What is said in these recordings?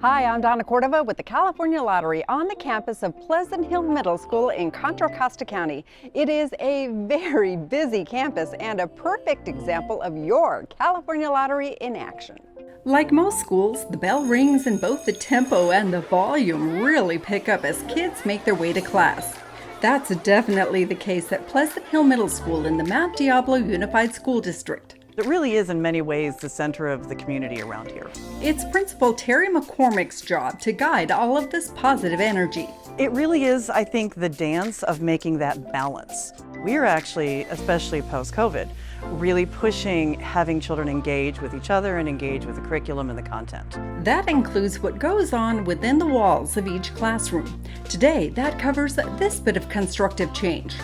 Hi, I'm Donna Cordova with the California Lottery on the campus of Pleasant Hill Middle School in Contra Costa County. It is a very busy campus and a perfect example of your California Lottery in action. Like most schools, the bell rings and both the tempo and the volume really pick up as kids make their way to class. That's definitely the case at Pleasant Hill Middle School in the Mount Diablo Unified School District. It really is in many ways the center of the community around here. It's Principal Terry McCormick's job to guide all of this positive energy. It really is, I think, the dance of making that balance. We're actually, especially post-COVID, really pushing having children engage with each other and engage with the curriculum and the content. That includes what goes on within the walls of each classroom. Today, that covers this bit of constructive change.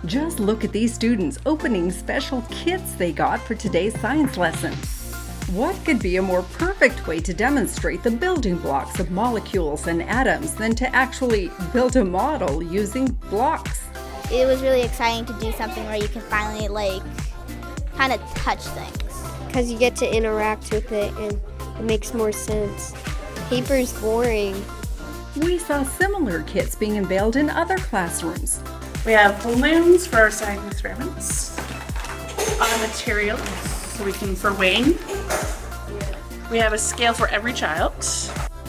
Just look at these students opening special kits they got for today's science lesson. What could be a more perfect way to demonstrate the building blocks of molecules and atoms than to actually build a model using blocks? It was really exciting to do something where you can finally kind of touch things. Because you get to interact with it and it makes more sense. Paper's boring. We saw similar kits being unveiled in other classrooms. We have homelands for our science experiments, materials so we can for weighing. We have a scale for every child.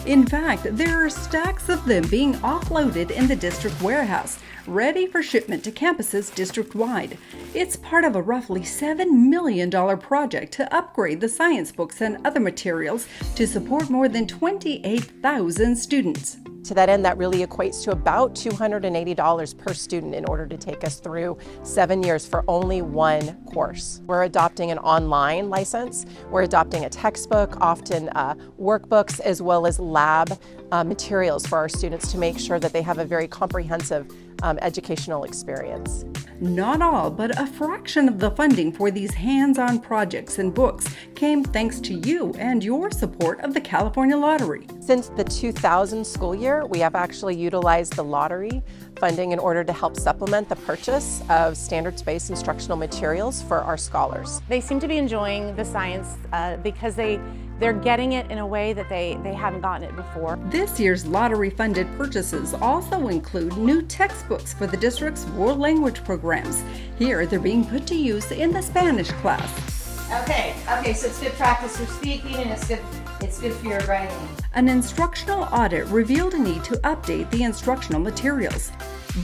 In fact, there are stacks of them being offloaded in the district warehouse, ready for shipment to campuses district-wide. It's part of a roughly $7 million project to upgrade the science books and other materials to support more than 28,000 students. To that end, that really equates to about $280 per student in order to take us through 7 years for only one course. We're adopting an online license. We're adopting a textbook, often workbooks, as well as lab materials for our students to make sure that they have a very comprehensive educational experience. Not all, but a fraction of the funding for these hands-on projects and books came thanks to you and your support of the California Lottery. Since the 2000 school year, we have actually utilized the lottery funding in order to help supplement the purchase of standards-based instructional materials for our scholars. They seem to be enjoying the science because they're getting it in a way that they haven't gotten it before. This year's lottery-funded purchases also include new textbooks for the district's world language programs. Here, they're being put to use in the Spanish class. Okay, so it's good practice for speaking and it's good for your writing. An instructional audit revealed a need to update the instructional materials.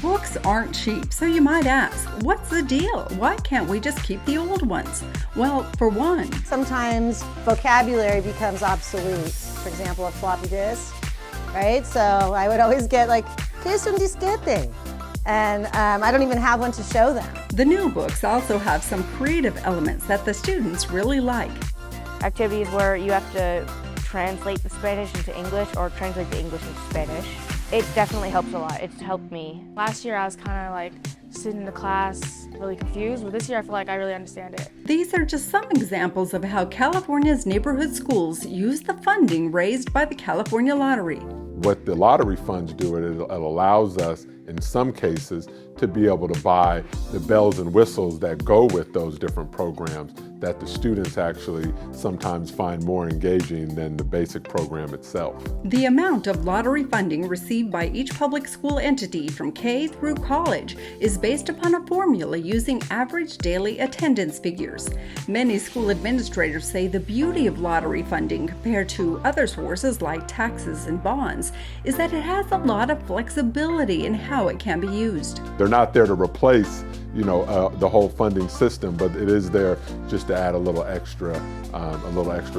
Books aren't cheap, so you might ask, what's the deal? Why can't we just keep the old ones? Well, for one, sometimes vocabulary becomes obsolete. For example, a floppy disk, right? So I would always get ¿qué es un disquete? And I don't even have one to show them. The new books also have some creative elements that the students really like. Activities where you have to translate the Spanish into English or translate the English into Spanish. It definitely helps a lot. It's helped me. Last year I was kind of sitting in the class really confused, but this year I feel like I really understand it. These are just some examples of how California's neighborhood schools use the funding raised by the California Lottery. What the lottery funds do, it allows us, in some cases, to be able to buy the bells and whistles that go with those different programs that the students actually sometimes find more engaging than the basic program itself. The amount of lottery funding received by each public school entity from K through college is based upon a formula using average daily attendance figures. Many school administrators say the beauty of lottery funding compared to other sources like taxes and bonds is that it has a lot of flexibility in how it can be used. They're not there to replace the whole funding system, but it is there just to add a little extra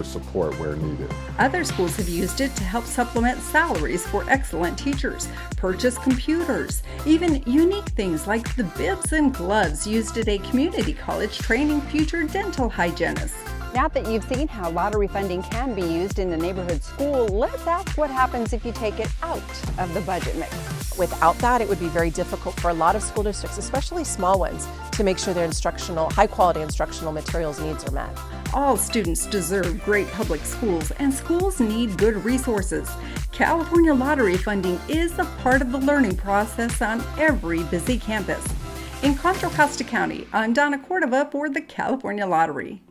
support where needed. Other schools have used it to help supplement salaries for excellent teachers, purchase computers, even unique things like the bibs and gloves used at a community college training future dental hygienists. Now that you've seen how lottery funding can be used in the neighborhood school, let's ask what happens if you take it out of the budget mix. Without that, it would be very difficult for a lot of school districts, especially small ones, to make sure their high-quality instructional materials needs are met. All students deserve great public schools, and schools need good resources. California Lottery funding is a part of the learning process on every busy campus. In Contra Costa County, I'm Donna Cordova for the California Lottery.